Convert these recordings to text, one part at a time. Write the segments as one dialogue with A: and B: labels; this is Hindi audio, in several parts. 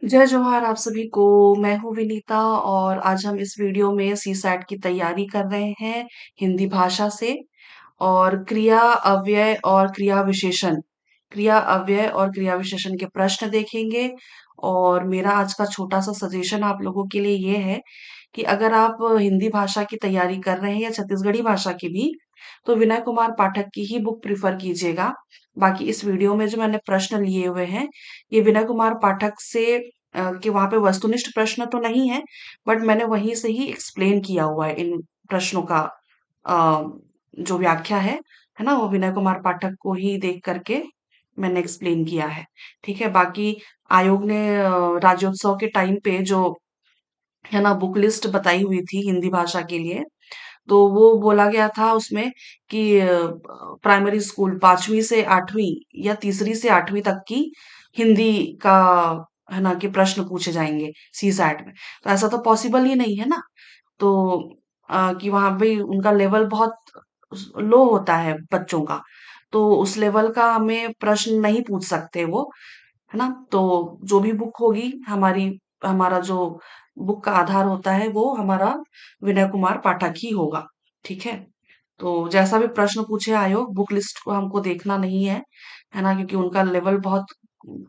A: जय जवाहर आप सभी को। मैं हूँ विनीता और आज हम इस वीडियो में सीसैट की तैयारी कर रहे हैं हिंदी भाषा से। और अव्यय और क्रिया अव्यय और क्रिया विशेषण के प्रश्न देखेंगे। और मेरा आज का छोटा सा सजेशन आप लोगों के लिए ये है कि अगर आप हिंदी भाषा की तैयारी कर रहे हैं या छत्तीसगढ़ी भाषा की भी, तो विनय कुमार पाठक की ही बुक प्रिफर कीजिएगा। बाकी इस वीडियो में जो मैंने प्रश्न लिए हुए हैं, ये विनय कुमार पाठक से कि वहां पे वस्तुनिष्ठ प्रश्न तो नहीं है, बट मैंने वहीं से ही एक्सप्लेन किया हुआ है इन प्रश्नों का। अ, जो व्याख्या है ना, वो विनय कुमार पाठक को ही देख करके मैंने एक्सप्लेन किया है। ठीक है। बाकी आयोग ने राज्योत्सव के टाइम पे जो है ना बुक लिस्ट बताई हुई थी हिंदी भाषा के लिए, तो वो बोला गया था उसमें कि प्राइमरी स्कूल 5वीं से 8वीं या तीसरी से 8वीं तक की हिंदी का है ना कि प्रश्न पूछे जाएंगे सीसैट में। तो ऐसा तो पॉसिबल ही नहीं है ना। तो कि वहां पे उनका लेवल बहुत लो होता है बच्चों का, तो उस लेवल का हमें प्रश्न नहीं पूछ सकते वो, है ना। तो जो भी बुक होगी हमारी, हमारा जो बुक का आधार होता है वो हमारा विनय कुमार पाठक ही होगा। ठीक है। तो जैसा भी प्रश्न पूछे आयोग, बुक लिस्ट को हमको देखना नहीं है ना, क्योंकि उनका लेवल बहुत,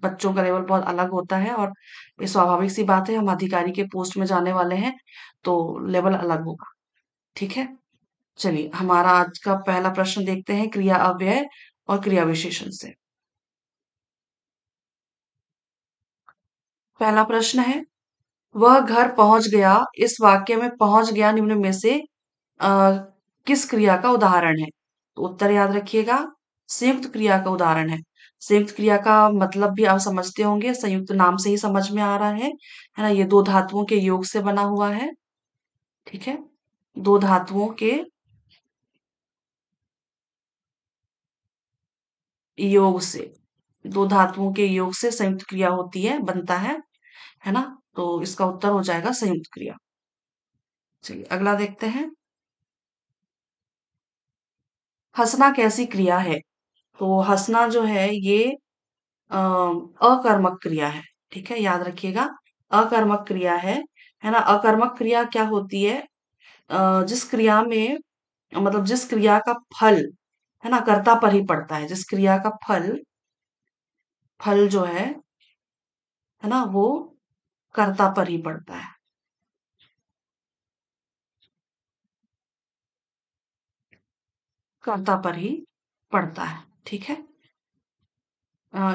A: बच्चों का लेवल बहुत अलग होता है। और ये स्वाभाविक सी बात है, हम अधिकारी के पोस्ट में जाने वाले हैं, तो लेवल अलग होगा। ठीक है। चलिए हमारा आज का पहला प्रश्न देखते हैं क्रिया अव्यय और क्रिया विशेषण से। पहला प्रश्न है, वह घर पहुंच गया। इस वाक्य में पहुंच गया निम्न में से अ, किस क्रिया का उदाहरण है? तो उत्तर याद रखिएगा, संयुक्त क्रिया का उदाहरण है। संयुक्त क्रिया का मतलब भी आप समझते होंगे, संयुक्त नाम से ही समझ में आ रहा है ना। ये दो धातुओं के योग से बना हुआ है। ठीक है। दो धातुओं के योग से, दो धातुओं के योग से संयुक्त क्रिया होती है, बनता है ना। तो इसका उत्तर हो जाएगा संयुक्त क्रिया। चलिए अगला देखते हैं, हंसना कैसी क्रिया है? तो हंसना जो है ये अकर्मक क्रिया है। ठीक है, याद रखिएगा, अकर्मक क्रिया है ना। अकर्मक क्रिया क्या होती है? जिस क्रिया में, मतलब जिस क्रिया का फल है ना कर्ता पर ही पड़ता है, जिस क्रिया का फल फल जो है ना, वो कर्ता पर ही पड़ता है। कर्ता पर ही पड़ता है। ठीक है।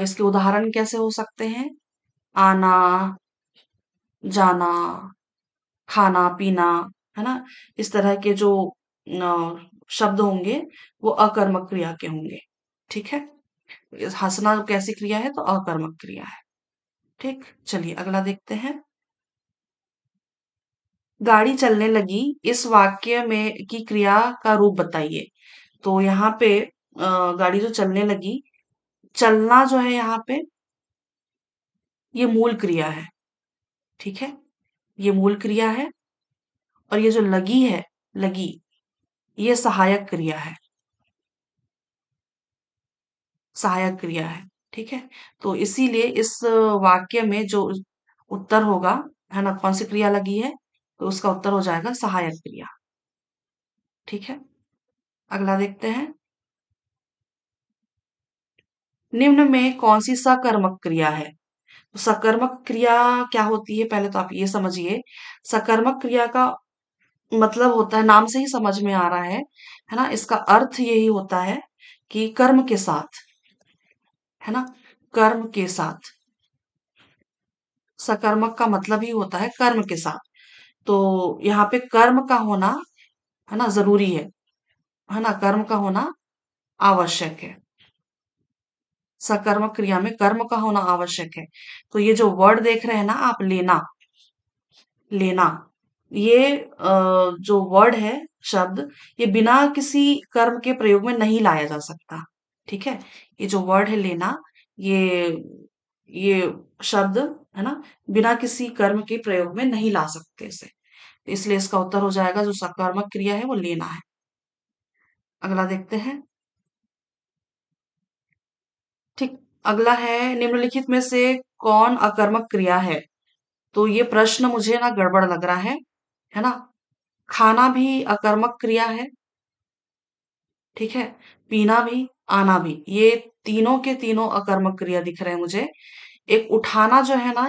A: इसके उदाहरण कैसे हो सकते हैं? आना, जाना, खाना पीना, है ना। इस तरह के जो शब्द होंगे वो अकर्मक क्रिया के होंगे। ठीक है। हंसना कैसी क्रिया है? तो अकर्मक क्रिया है। ठीक। चलिए अगला देखते हैं, गाड़ी चलने लगी। इस वाक्य में की क्रिया का रूप बताइए। तो यहाँ पे गाड़ी जो चलने लगी, चलना जो है यहाँ पे, ये मूल क्रिया है। ठीक है, ये मूल क्रिया है। और ये जो लगी है, लगी, ये सहायक क्रिया है, सहायक क्रिया है। ठीक है। तो इसीलिए इस वाक्य में जो उत्तर होगा, है ना, कौन सी क्रिया लगी है, तो उसका उत्तर हो जाएगा सहायक क्रिया। ठीक है। अगला देखते हैं, निम्न में कौन सी सकर्मक क्रिया है? तो सकर्मक क्रिया क्या होती है, पहले तो आप ये समझिए। सकर्मक क्रिया का मतलब होता है, नाम से ही समझ में आ रहा है ना, इसका अर्थ यही होता है कि कर्म के साथ, है ना, कर्म के साथ। सकर्मक का मतलब ही होता है कर्म के साथ। तो यहाँ पे कर्म का होना, है ना, जरूरी है ना, कर्म का होना आवश्यक है। सकर्मक क्रिया में कर्म का होना आवश्यक है। तो ये जो वर्ड देख रहे हैं ना आप, लेना, लेना, ये जो वर्ड है, शब्द, ये बिना किसी कर्म के प्रयोग में नहीं लाया जा सकता। ठीक है। ये जो वर्ड है लेना, ये ये शब्द, है ना, बिना किसी कर्म के प्रयोग में नहीं ला सकते इसे। तो इसलिए इसका उत्तर हो जाएगा, जो सकर्मक क्रिया है वो लेना है। अगला देखते हैं। ठीक। अगला है, निम्नलिखित में से कौन अकर्मक क्रिया है? तो ये प्रश्न मुझे ना गड़बड़ लग रहा है ना? खाना भी अकर्मक क्रिया है, ठीक है? पीना भी, आना भी, ये तीनों के तीनों अकर्मक क्रिया दिख रहे हैं मुझे। एक उठाना जो है ना,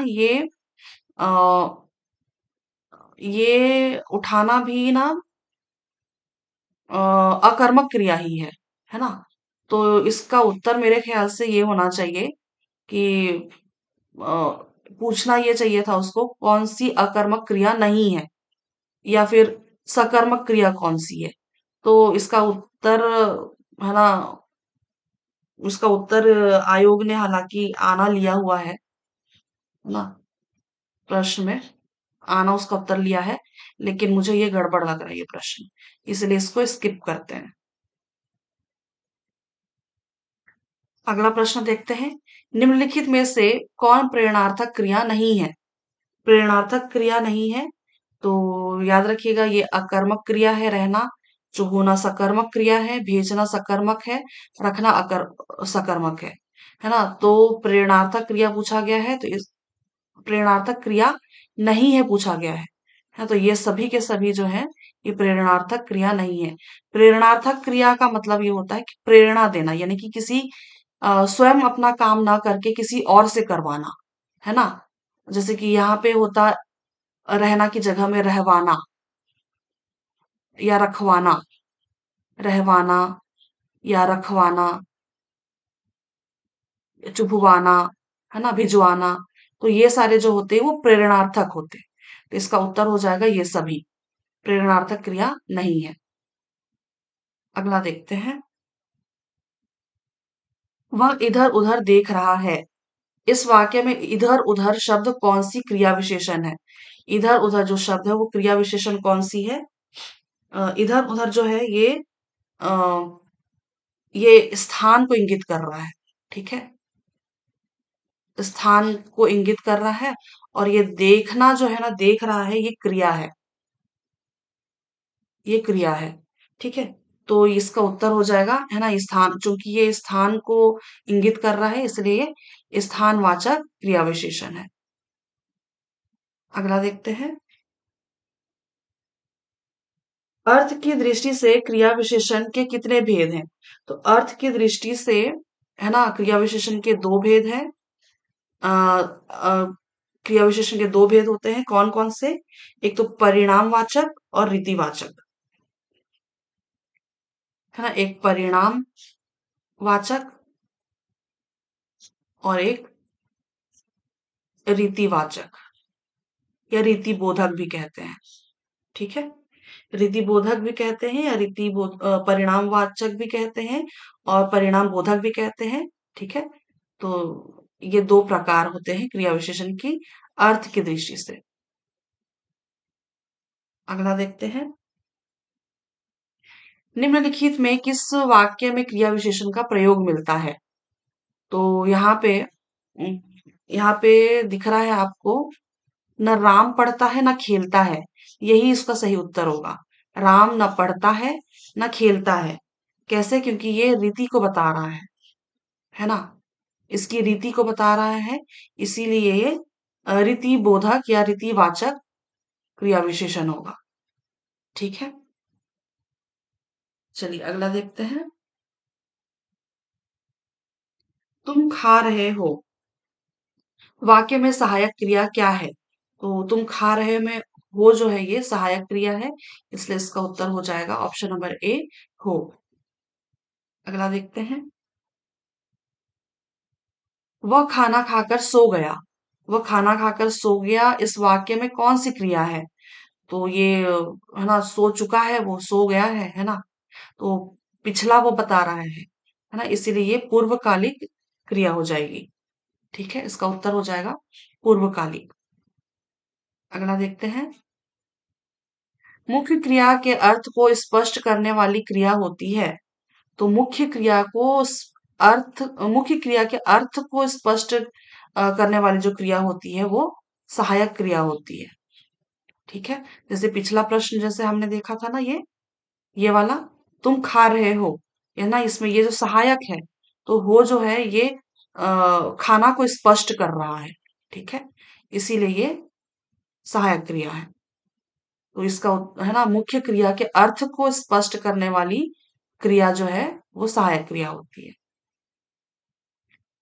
A: अ, ये उठाना भी ना अ, अकर्मक क्रिया ही है ना? तो इसका उत्तर मेरे ख्याल से ये होना चाहिए कि अ, पूछना ये चाहिए था उसको, कौन सी अकर्मक क्रिया नहीं है, या फिर सकर्मक क्रिया कौन सी है। तो इसका उत्तर है ना, उसका उत्तर आयोग ने हालांकि आना लिया हुआ है ना, प्रश्न में आना उसका उत्तर लिया है, लेकिन मुझे ये गड़बड़ लग रहा है ये प्रश्न, इसलिए इसको स्किप करते हैं। अगला प्रश्न देखते हैं। निम्नलिखित में से कौन प्रेरणार्थक क्रिया नहीं है? प्रेरणार्थक क्रिया नहीं है, तो याद रखिएगा ये अकर्मक क्रिया है, रहना। चुगोना सकर्मक क्रिया है, भेजना सकर्मक है, रखना सकर्मक है ना? तो प्रेरणार्थक क्रिया पूछा गया है, तो इस प्रेरणार्थक क्रिया नहीं है पूछा गया है, तो ये सभी के सभी जो है ये प्रेरणार्थक क्रिया नहीं है। प्रेरणार्थक क्रिया का मतलब ये होता है कि प्रेरणा देना, यानी कि किसी स्वयं अपना काम ना करके किसी और से करवाना, है ना? जैसे कि यहाँ पे होता रहना की जगह में रहवाना या रखवाना, रहवाना या रखवाना, चुभवाना, है ना, भिजवाना। तो ये सारे जो होते हैं वो प्रेरणार्थक होते हैं, तो इसका उत्तर हो जाएगा ये सभी प्रेरणार्थक क्रिया नहीं है। अगला देखते हैं। वह इधर उधर देख रहा है। इस वाक्य में इधर उधर शब्द कौन सी क्रिया विशेषण है? इधर उधर जो शब्द है वो क्रिया विशेषण कौन सी है? इधर उधर जो है अ, ये स्थान को इंगित कर रहा है, ठीक है? स्थान को इंगित कर रहा है, और ये देखना जो है ना, देख रहा है, ये क्रिया है, ये क्रिया है, ठीक है? तो इसका उत्तर हो जाएगा, है ना, स्थान, चूंकि ये स्थान को इंगित कर रहा है इसलिए ये स्थानवाचक क्रिया विशेषण है। अगला देखते हैं। अर्थ की दृष्टि से क्रिया विशेषण के कितने भेद हैं? तो अर्थ की दृष्टि से, है ना, क्रिया विशेषण के दो भेद हैं। अ, अ, क्रिया विशेषण के दो भेद होते हैं, कौन कौन से? एक तो परिणामवाचक और रीतिवाचक, है ना, एक परिणाम वाचक और एक रीतिवाचक या रीतिबोधक भी कहते हैं, ठीक है? रीतिबोधक भी कहते हैं या परिणामवाचक भी कहते हैं और परिणाम बोधक भी कहते हैं, ठीक है? तो ये दो प्रकार होते हैं क्रिया विशेषण की अर्थ की दृष्टि से। अगला देखते हैं। निम्नलिखित में किस वाक्य में क्रिया विशेषण का प्रयोग मिलता है? तो उम, यहाँ पे दिख रहा है आपको, न राम पढ़ता है न खेलता है, यही इसका सही उत्तर होगा। राम न पढ़ता है न खेलता है, कैसे? क्योंकि ये रीति को बता रहा है ना? इसकी रीति को बता रहा है, इसीलिए ये रीति बोधक या रीतिवाचक क्रिया विशेषण होगा, ठीक है? चलिए अगला देखते हैं। तुम खा रहे हो, वाक्य में सहायक क्रिया क्या है? तो तुम खा रहे में हो जो है ये सहायक क्रिया है, इसलिए इसका उत्तर हो जाएगा ऑप्शन नंबर ए, हो। अगला देखते हैं। वह खाना खाकर सो गया, वह खाना खाकर सो गया, इस वाक्य में कौन सी क्रिया है? तो ये है ना, सो चुका है, वो सो गया है ना? तो पिछला वो बता रहा है ना, इसीलिए ये पूर्वकालिक क्रिया हो जाएगी, ठीक है? इसका उत्तर हो जाएगा पूर्वकालिक। अगला देखते हैं। मुख्य क्रिया के अर्थ को स्पष्ट करने वाली क्रिया होती है, तो मुख्य क्रिया के अर्थ को स्पष्ट करने वाली जो क्रिया होती है वो सहायक क्रिया होती है, ठीक है? जैसे पिछला प्रश्न जैसे हमने देखा था ना, ये वाला, तुम खा रहे हो, है ना, इसमें ये जो सहायक है, तो हो जो है ये खाना को स्पष्ट कर रहा है। ठीक है, इसीलिए ये सहायक क्रिया है। तो इसका है ना, मुख्य क्रिया के अर्थ को स्पष्ट करने वाली क्रिया जो है वो सहायक क्रिया होती है।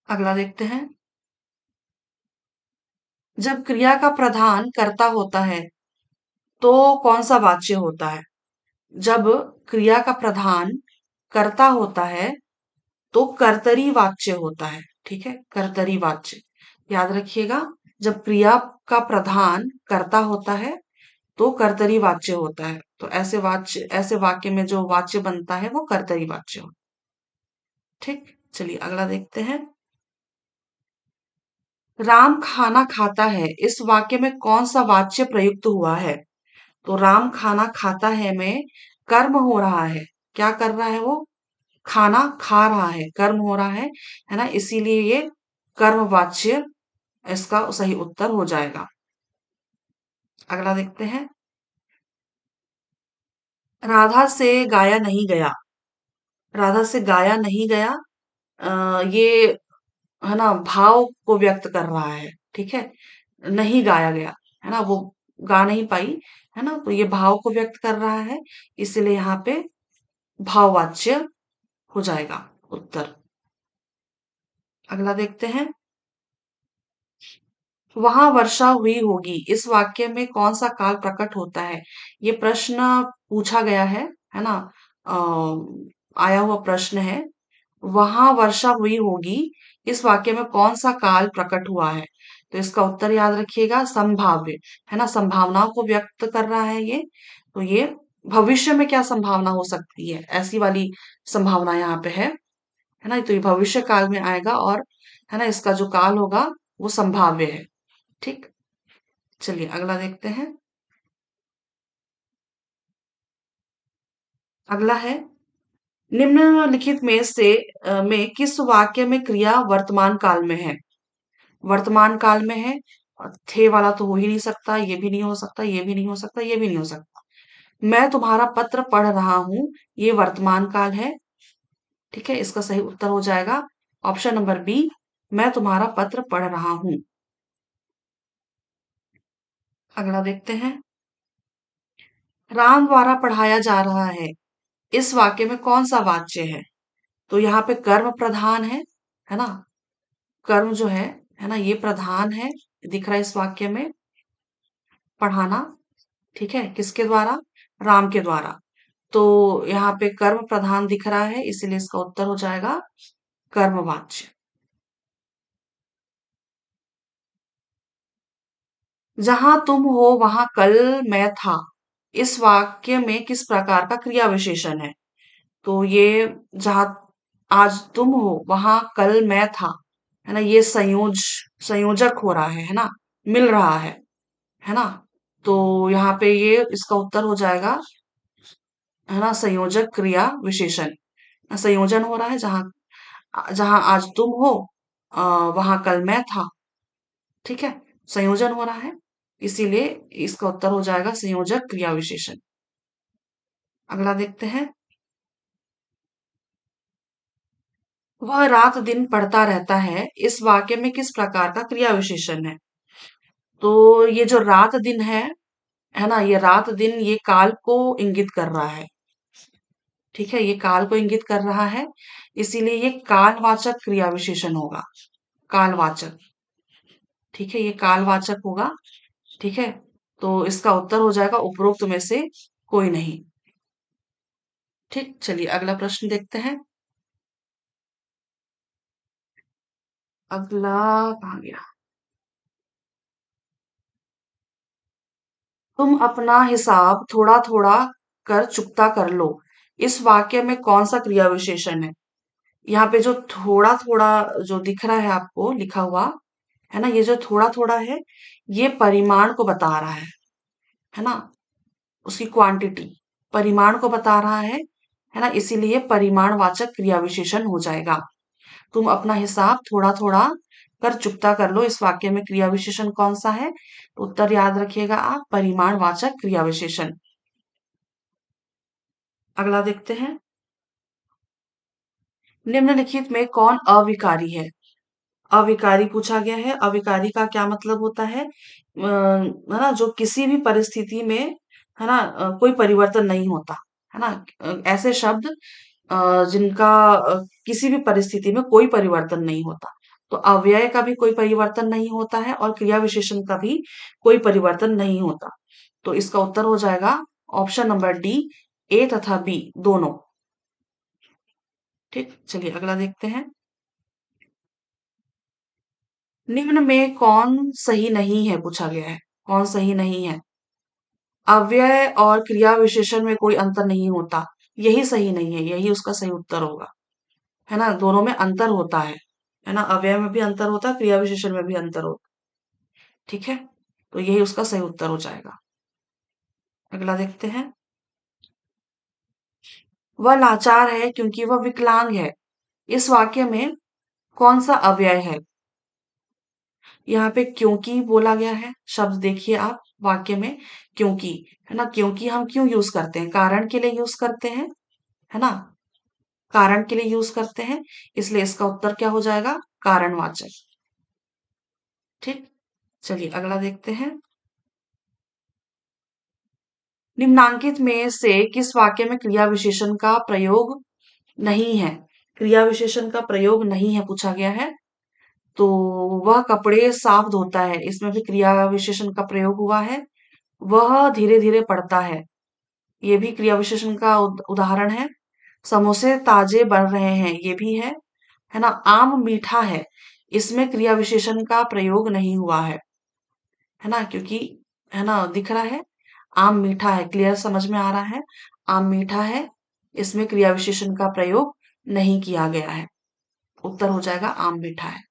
A: अगला देखते हैं। जब क्रिया का प्रधान कर्ता होता है तो कौन सा वाच्य होता है? जब क्रिया का प्रधान कर्ता होता है तो कर्तरी वाच्य होता है। ठीक है, कर्तरी वाच्य याद रखिएगा। जब क्रिया का प्रधान कर्ता होता है तो कर्तरी वाच्य होता है। तो ऐसे वाक्य में जो वाच्य बनता है वो कर्तरी वाच्य होता है। ठीक, चलिए अगला देखते हैं। राम खाना खाता है, इस वाक्य में कौन सा वाच्य प्रयुक्त हुआ है? तो राम खाना खाता है में कर्म हो रहा है। क्या कर रहा है वो? खाना खा रहा है, कर्म हो रहा है ना, इसीलिए ये कर्मवाच्य इसका सही उत्तर हो जाएगा। अगला देखते हैं। राधा से गाया नहीं गया। राधा से गाया नहीं गया, ये है ना भाव को व्यक्त कर रहा है। ठीक है, नहीं गाया गया, है ना, वो गा नहीं पाई, है ना, तो ये भाव को व्यक्त कर रहा है, इसलिए यहाँ पे भाववाच्य हो जाएगा उत्तर। अगला देखते हैं। वहां वर्षा हुई होगी, इस वाक्य में कौन सा काल प्रकट होता है? ये प्रश्न पूछा गया है ना, आया हुआ प्रश्न है। वहां वर्षा हुई होगी, इस वाक्य में कौन सा काल प्रकट हुआ है? तो इसका उत्तर याद रखिएगा, संभाव्य, है ना, संभावनाओं को व्यक्त कर रहा है ये। तो ये भविष्य में क्या संभावना हो सकती है, ऐसी वाली संभावना यहाँ पे है ना, तो ये भविष्य काल में आएगा, और है ना इसका जो काल होगा वो संभाव्य है। ठीक, चलिए अगला देखते हैं। अगला है, निम्नलिखित में से में किस वाक्य में क्रिया वर्तमान काल में है? वर्तमान काल में है, और थे वाला तो हो ही नहीं सकता, ये भी नहीं हो सकता, ये भी नहीं हो सकता, ये भी नहीं हो सकता। मैं तुम्हारा पत्र पढ़ रहा हूं, ये वर्तमान काल है। ठीक है, इसका सही उत्तर हो जाएगा ऑप्शन नंबर बी, मैं तुम्हारा पत्र पढ़ रहा हूं। अगला देखते हैं। राम द्वारा पढ़ाया जा रहा है, इस वाक्य में कौन सा वाच्य है? तो यहाँ पे कर्म प्रधान है ना, कर्म जो है ना, ये प्रधान है, दिख रहा है इस वाक्य में, पढ़ाना। ठीक है, किसके द्वारा? राम के द्वारा। तो यहाँ पे कर्म प्रधान दिख रहा है, इसीलिए इसका उत्तर हो जाएगा कर्मवाच्य। जहां तुम हो वहां कल मैं था, इस वाक्य में किस प्रकार का क्रिया विशेषण है? तो ये जहां आज तुम हो वहां कल मैं था, है ना, ये संयोजक हो रहा है ना, मिल रहा है ना, तो यहाँ पे ये इसका उत्तर हो जाएगा, है ना, संयोजक क्रिया विशेषण। संयोजन हो रहा है, जहां जहां आज तुम हो वहां कल मैं था। ठीक है, संयोजन हो रहा है, इसीलिए इसका उत्तर हो जाएगा संयोजक क्रिया विशेषण। अगला देखते हैं। वह रात दिन पढ़ता रहता है, इस वाक्य में किस प्रकार का क्रिया विशेषण है? तो ये जो रात दिन है ना, ये रात दिन ये काल को इंगित कर रहा है। ठीक है, ये काल को इंगित कर रहा है, इसीलिए ये कालवाचक क्रिया विशेषण होगा। कालवाचक, ठीक है, ये कालवाचक होगा। ठीक है, तो इसका उत्तर हो जाएगा उपरोक्त में से कोई नहीं। ठीक, चलिए अगला प्रश्न देखते हैं। अगला कहाँ गया? तुम अपना हिसाब थोड़ा थोड़ा कर चुकता कर लो, इस वाक्य में कौन सा क्रिया विशेषण है? यहाँ पे जो थोड़ा थोड़ा जो दिख रहा है आपको लिखा हुआ, है ना, ये जो थोड़ा थोड़ा है, ये परिमाण को बता रहा है ना, उसकी क्वांटिटी, परिमाण को बता रहा है ना, इसीलिए परिमाणवाचक क्रिया विशेषण हो जाएगा। तुम अपना हिसाब थोड़ा थोड़ा कर चुकता कर लो, इस वाक्य में क्रिया विशेषण कौन सा है? तो उत्तर याद रखिएगा आप, परिमाणवाचक क्रिया विशेषण। अगला देखते हैं। निम्नलिखित में कौन अविकारी है? अविकारी पूछा गया है। अविकारी का क्या मतलब होता है ना, जो किसी भी परिस्थिति में, है ना, कोई परिवर्तन नहीं होता, है ना। ऐसे शब्द जिनका किसी भी परिस्थिति में कोई परिवर्तन नहीं होता। तो अव्यय का भी कोई परिवर्तन नहीं होता है और क्रिया विशेषण का भी कोई परिवर्तन नहीं होता। तो इसका उत्तर हो जाएगा ऑप्शन नंबर डी, ए तथा बी दोनों। ठीक, चलिए अगला देखते हैं। निम्न में कौन सही नहीं है पूछा गया है। कौन सही नहीं है? अव्यय और क्रिया विशेषण में कोई अंतर नहीं होता, यही सही नहीं है, यही उसका सही उत्तर होगा, है ना। दोनों में अंतर होता है ना। अव्यय में भी अंतर होता है, क्रिया विशेषण में भी अंतर होता है। ठीक है, तो यही उसका सही उत्तर हो जाएगा। अगला देखते हैं। वह लाचार है क्योंकि वह विकलांग है। इस वाक्य में कौन सा अव्यय है? यहाँ पे क्योंकि बोला गया है, शब्द देखिए आप वाक्य में, क्योंकि, है ना। क्योंकि हम क्यों यूज करते हैं? कारण के लिए यूज करते हैं, है ना। कारण के लिए यूज करते हैं, इसलिए इसका उत्तर क्या हो जाएगा? कारणवाचक। ठीक, चलिए अगला देखते हैं। निम्नांकित में से किस वाक्य में क्रिया विशेषण का प्रयोग नहीं है? क्रिया विशेषण का प्रयोग नहीं है पूछा गया है। तो वह कपड़े साफ धोता है, इसमें भी क्रिया विशेषण का प्रयोग हुआ है। वह धीरे धीरे पढ़ता है, ये भी क्रिया विशेषण का उदाहरण है। समोसे ताजे बन रहे हैं, ये भी है ना। आम मीठा है, इसमें क्रिया विशेषण का प्रयोग नहीं हुआ है ना, क्योंकि, है ना, दिख रहा है आम मीठा है, क्लियर समझ में आ रहा है। आम मीठा है, इसमें क्रिया विशेषण का प्रयोग नहीं किया गया है। उत्तर हो जाएगा आम मीठा है।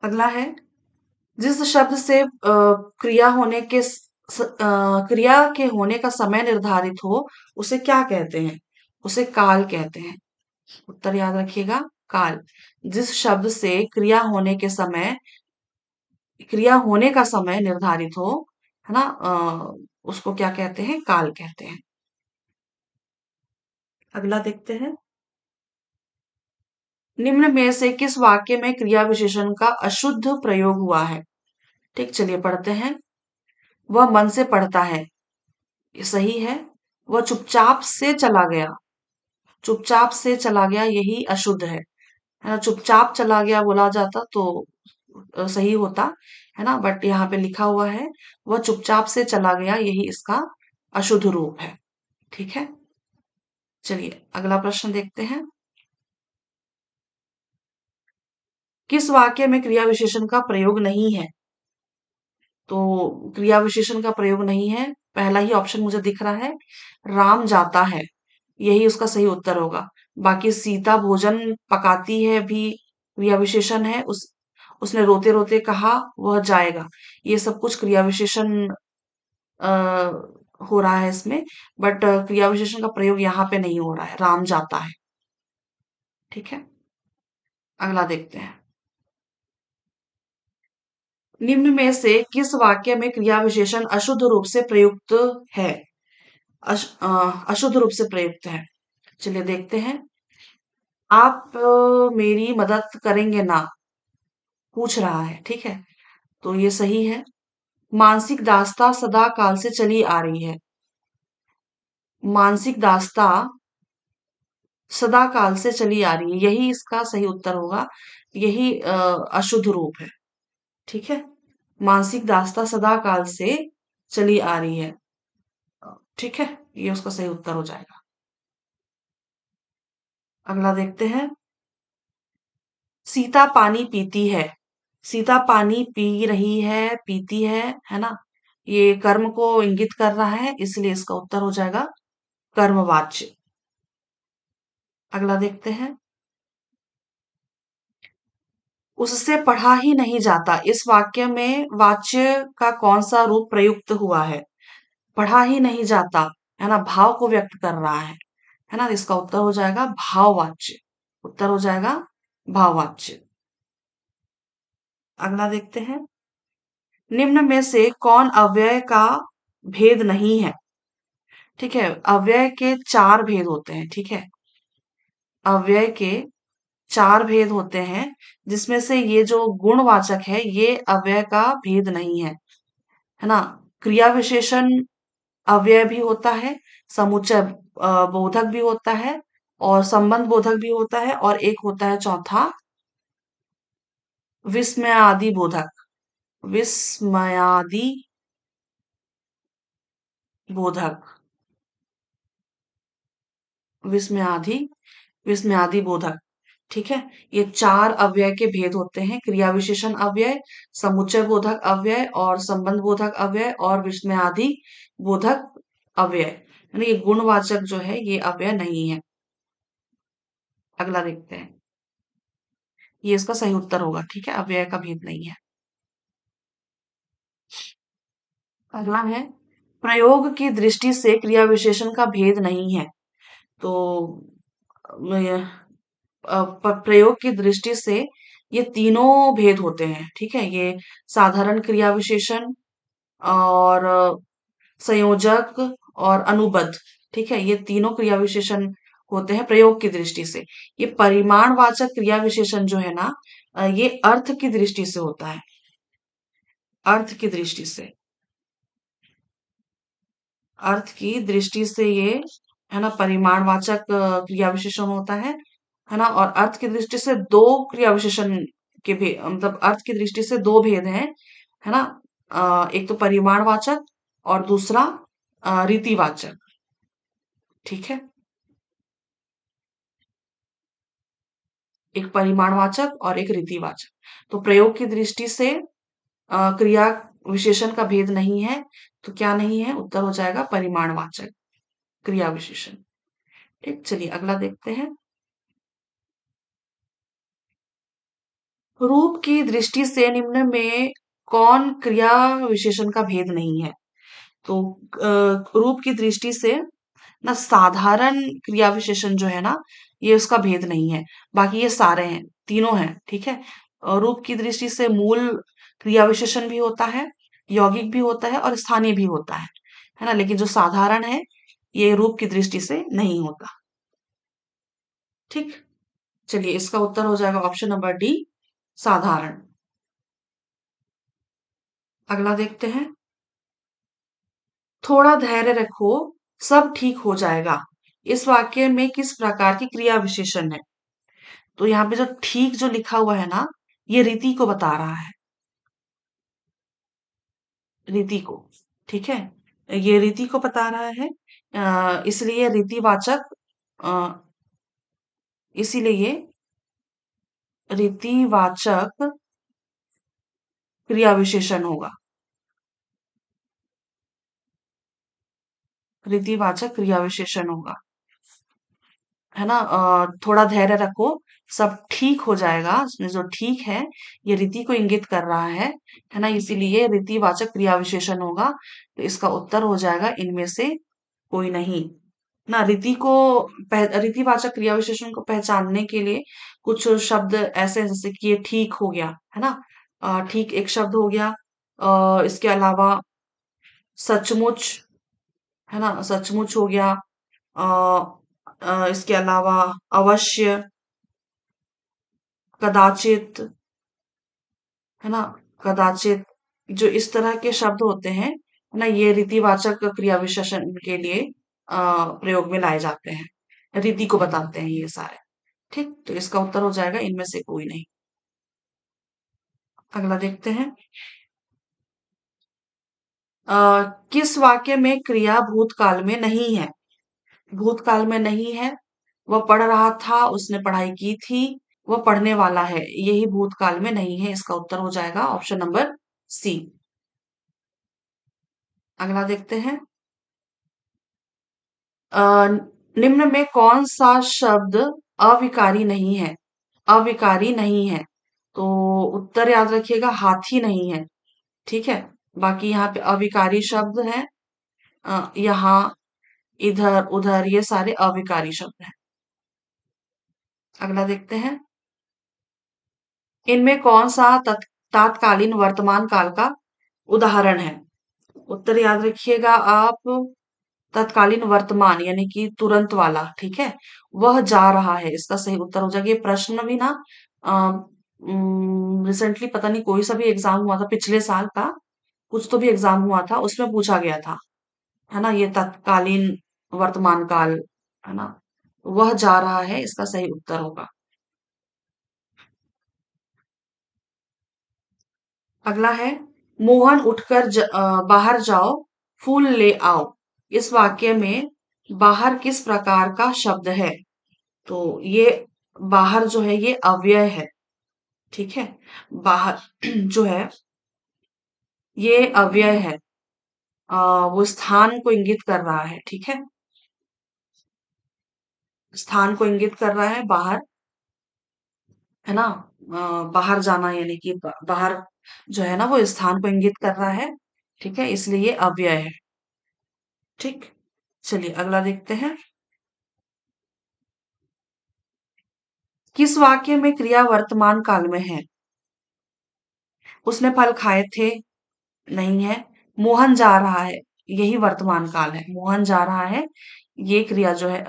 A: अगला है, जिस शब्द से क्रिया होने के क्रिया के होने का समय निर्धारित हो, उसे क्या कहते हैं? उसे काल कहते हैं। उत्तर याद रखिएगा, काल। जिस शब्द से क्रिया होने का समय निर्धारित हो, है ना, उसको क्या कहते हैं? काल कहते हैं। अगला देखते हैं। निम्न में से किस वाक्य में क्रिया विशेषण का अशुद्ध प्रयोग हुआ है? ठीक, चलिए पढ़ते हैं। वह मन से पढ़ता है, ये सही है। वह चुपचाप से चला गया, चुपचाप से चला गया, यही अशुद्ध है ना। चुपचाप चला गया बोला जाता तो सही होता, है ना। बट यहाँ पे लिखा हुआ है वह चुपचाप से चला गया, यही इसका अशुद्ध रूप है। ठीक है, चलिए अगला प्रश्न देखते हैं। किस वाक्य में क्रिया विशेषण का प्रयोग नहीं है? तो क्रिया विशेषण का प्रयोग नहीं है, पहला ही ऑप्शन मुझे दिख रहा है, राम जाता है, यही उसका सही उत्तर होगा। बाकी सीता भोजन पकाती है भी क्रिया विशेषण है, उसने रोते रोते कहा वह जाएगा, ये सब कुछ क्रिया विशेषण हो रहा है इसमें। बट क्रिया विशेषण का प्रयोग यहाँ पे नहीं हो रहा है, राम जाता है। ठीक है, अगला देखते हैं। निम्न में से किस वाक्य में क्रिया विशेषण अशुद्ध रूप से प्रयुक्त है? अशुद्ध रूप से प्रयुक्त है, चलिए देखते हैं। आप मेरी मदद करेंगे ना, पूछ रहा है। ठीक है, तो ये सही है। मानसिक दास्ता सदा काल से चली आ रही है, मानसिक दास्ता सदा काल से चली आ रही है, यही इसका सही उत्तर होगा। यही अशुद्ध रूप है। ठीक है, मानसिक दास्ता सदा काल से चली आ रही है। ठीक है, ये उसका सही उत्तर हो जाएगा। अगला देखते हैं। सीता पानी पीती है, सीता पानी पी रही है, पीती है ना। ये कर्म को इंगित कर रहा है, इसलिए इसका उत्तर हो जाएगा कर्मवाच्य। अगला देखते हैं। उससे पढ़ा ही नहीं जाता, इस वाक्य में वाच्य का कौन सा रूप प्रयुक्त हुआ है? पढ़ा ही नहीं जाता, है ना, भाव को व्यक्त कर रहा है ना। इसका उत्तर हो जाएगा भाववाच्य। उत्तर हो जाएगा भाववाच्य। अगला देखते हैं। निम्न में से कौन अव्यय का भेद नहीं है? ठीक है, अव्यय के चार भेद होते हैं। ठीक है, अव्यय के 4 भेद होते हैं, जिसमें से ये जो गुणवाचक है, ये अव्यय का भेद नहीं है ना? क्रिया विशेषण अव्यय भी होता है, समुच्चय बोधक भी होता है और संबंध बोधक भी होता है और एक होता है चौथा विस्मयादि बोधक। विस्मयादि बोधक, विस्मयादि विस्मयादि बोधक। ठीक है? ये 4 अव्यय के भेद होते हैं, क्रिया विशेषण अव्यय, समुच्चय बोधक अव्यय और संबंध बोधक अव्यय और विस्मयादि बोधक अव्यय। यानी ये गुणवाचक जो है ये अव्यय नहीं है। अगला देखते हैं। ये इसका सही उत्तर होगा, ठीक है? अव्यय का भेद नहीं है। अगला है, प्रयोग की दृष्टि से क्रिया विशेषण का भेद नहीं है। तो प्रयोग की दृष्टि से ये तीनों भेद होते हैं, ठीक है? ये साधारण क्रिया विशेषण और संयोजक और अनुबंध, ठीक है? ये तीनों क्रिया विशेषण होते हैं प्रयोग की दृष्टि से। ये परिमाणवाचक क्रिया विशेषण जो है ना, ये अर्थ की दृष्टि से होता है। अर्थ की दृष्टि से, अर्थ की दृष्टि से ये है ना परिमाणवाचक क्रिया विशेषण होता है ना? और अर्थ की दृष्टि से दो क्रिया विशेषण के भेद, मतलब अर्थ की दृष्टि से दो भेद हैं, है ना? एक तो परिमाणवाचक और दूसरा रीतिवाचक, ठीक है? एक परिमाणवाचक और एक रीतिवाचक। तो प्रयोग की दृष्टि से क्रिया विशेषण का भेद नहीं है, तो क्या नहीं है? उत्तर हो जाएगा परिमाणवाचक क्रिया विशेषण। ठीक, चलिए अगला देखते हैं। रूप की दृष्टि से निम्न में कौन क्रिया विशेषण का भेद नहीं है? तो रूप की दृष्टि से ना साधारण क्रिया विशेषण जो है ना, ये उसका भेद नहीं है। बाकी ये सारे हैं, तीनों हैं, ठीक है? और रूप की दृष्टि से मूल क्रिया विशेषण भी होता है, यौगिक भी होता है और स्थानीय भी होता है ना? लेकिन जो साधारण है, ये रूप की दृष्टि से नहीं होता। ठीक, चलिए इसका उत्तर हो जाएगा ऑप्शन नंबर डी, साधारण। अगला देखते हैं। थोड़ा धैर्य रखो, सब ठीक हो जाएगा। इस वाक्य में किस प्रकार की क्रिया विशेषण है? तो यहाँ पे जो ठीक जो लिखा हुआ है ना, ये रीति को बता रहा है, रीति को, ठीक है? ये रीति को बता रहा है, इसलिए रीतिवाचक, अ, इसीलिए रीतिवाचक क्रिया विशेषण होगा। रीतिवाचक क्रिया विशेषण होगा, है ना? थोड़ा धैर्य रखो, सब ठीक हो जाएगा। इसमें जो ठीक है, ये रीति को इंगित कर रहा है ना? इसीलिए रीतिवाचक क्रिया विशेषण होगा। तो इसका उत्तर हो जाएगा इनमें से कोई नहीं। ना रीतिवाचक क्रिया विशेषण को पहचानने के लिए कुछ शब्द ऐसे हैं, जैसे कि ये ठीक हो गया, है ना? ठीक एक शब्द हो गया। इसके अलावा सचमुच, है ना? सचमुच हो गया। अ, इसके अलावा अवश्य, कदाचित, है ना? कदाचित, जो इस तरह के शब्द होते हैं, है ना? ये रीतिवाचक क्रिया विशेषण के लिए प्रयोग में लाए जाते हैं। रीति को बताते हैं ये सारे। ठीक, तो इसका उत्तर हो जाएगा इनमें से कोई नहीं। अगला देखते हैं। अ, किस वाक्य में क्रिया भूतकाल में नहीं है? भूतकाल में नहीं है। वह पढ़ रहा था, उसने पढ़ाई की थी, वह पढ़ने वाला है, यही भूतकाल में नहीं है। इसका उत्तर हो जाएगा ऑप्शन नंबर सी। अगला देखते हैं। अ, निम्न में कौन सा शब्द अविकारी नहीं है? अविकारी नहीं है। तो उत्तर याद रखिएगा, हाथी नहीं है, ठीक है? बाकी यहाँ पे अविकारी शब्द हैं। यहाँ, इधर उधर ये सारे अविकारी शब्द हैं। अगला देखते हैं। इनमें कौन सा तात्कालीन वर्तमान काल का उदाहरण है? उत्तर याद रखिएगा आप, तत्कालीन वर्तमान यानी कि तुरंत वाला, ठीक है? वह जा रहा है, इसका सही उत्तर हो जाएगा। ये प्रश्न भी ना रिसेंटली पता नहीं कोई सा भी एग्जाम हुआ था पिछले साल का, कुछ तो भी एग्जाम हुआ था, उसमें पूछा गया था, है ना? ये तत्कालीन वर्तमान काल, है ना? वह जा रहा है, इसका सही उत्तर होगा। अगला है, मोहन उठकर बाहर जाओ, फूल ले आओ। इस वाक्य में बाहर किस प्रकार का शब्द है? तो ये बाहर जो है ये अव्यय है, ठीक है? बाहर जो है ये अव्यय है। वो स्थान को इंगित कर रहा है, ठीक है? स्थान को इंगित कर रहा है बाहर, है ना? बाहर जाना यानी कि बाहर जो है ना वो स्थान को इंगित कर रहा है, ठीक है? इसलिए ये अव्यय है, ठीक? चलिए अगला देखते हैं। किस वाक्य में क्रिया वर्तमान काल में है? उसने फल खाए थे, नहीं है। मोहन जा रहा है, यही वर्तमान काल है। मोहन जा रहा है, ये क्रिया जो है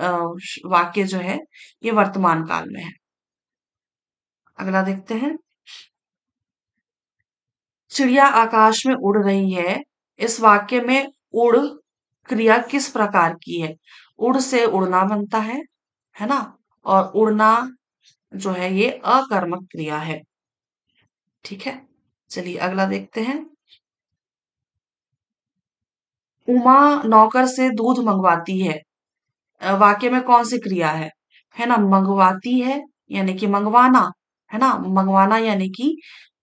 A: वाक्य जो है ये वर्तमान काल में है। अगला देखते हैं। चिड़िया आकाश में उड़ रही है। इस वाक्य में उड़ क्रिया किस प्रकार की है? उड़ से उड़ना बनता है ना? और उड़ना जो है ये अकर्मक क्रिया है, ठीक है? चलिए अगला देखते हैं। उमा नौकर से दूध मंगवाती है। वाक्य में कौन सी क्रिया है ना? मंगवाती है यानी कि मंगवाना, है ना? मंगवाना यानी कि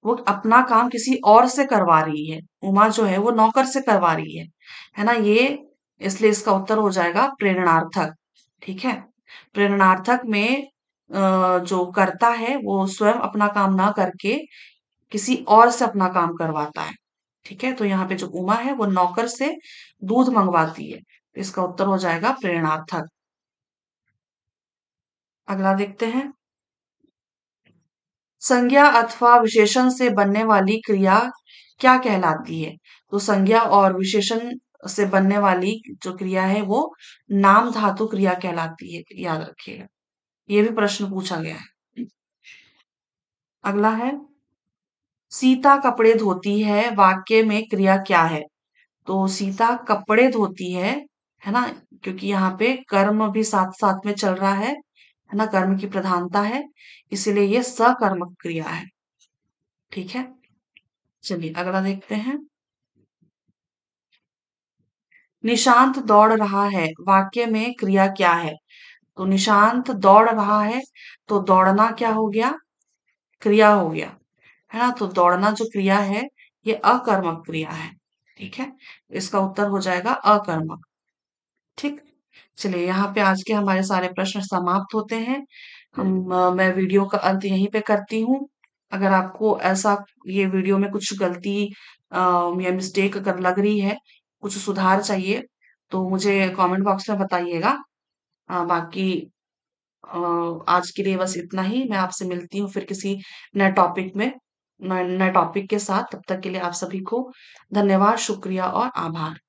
A: वो अपना काम किसी और से करवा रही है। उमा जो है वो नौकर से करवा रही है ना? ये इसलिए इसका उत्तर हो जाएगा प्रेरणार्थक, ठीक है? प्रेरणार्थक में जो करता है वो स्वयं अपना काम ना करके किसी और से अपना काम करवाता है, ठीक है? तो यहाँ पे जो उमा है वो नौकर से दूध मंगवाती है, तो इसका उत्तर हो जाएगा प्रेरणार्थक। अगला देखते हैं। संज्ञा अथवा विशेषण से बनने वाली क्रिया क्या कहलाती है? तो संज्ञा और विशेषण से बनने वाली जो क्रिया है वो नाम धातु क्रिया कहलाती है, याद रखिएगा। ये भी प्रश्न पूछा गया है। अगला है, सीता कपड़े धोती है, वाक्य में क्रिया क्या है? तो सीता कपड़े धोती है ना? क्योंकि यहाँ पे कर्म भी साथ साथ में चल रहा है ना? कर्म की प्रधानता है, इसीलिए ये सकर्मक क्रिया है, ठीक है? चलिए अगला देखते हैं। निशांत दौड़ रहा है, वाक्य में क्रिया क्या है? तो निशांत दौड़ रहा है, तो दौड़ना क्या हो गया? क्रिया हो गया, है ना? तो दौड़ना जो क्रिया है ये अकर्मक क्रिया है, ठीक है? इसका उत्तर हो जाएगा अकर्मक, ठीक? चलिए यहाँ पे आज के हमारे सारे प्रश्न समाप्त होते हैं। मैं वीडियो का अंत यहीं पे करती हूँ। अगर आपको ऐसा ये वीडियो में कुछ गलती या मिस्टेक अगर लग रही है, कुछ सुधार चाहिए, तो मुझे कमेंट बॉक्स में बताइएगा। बाकी आज के लिए बस इतना ही। मैं आपसे मिलती हूँ फिर किसी नए टॉपिक में, नए नए टॉपिक के साथ। तब तक के लिए आप सभी को धन्यवाद, शुक्रिया और आभार।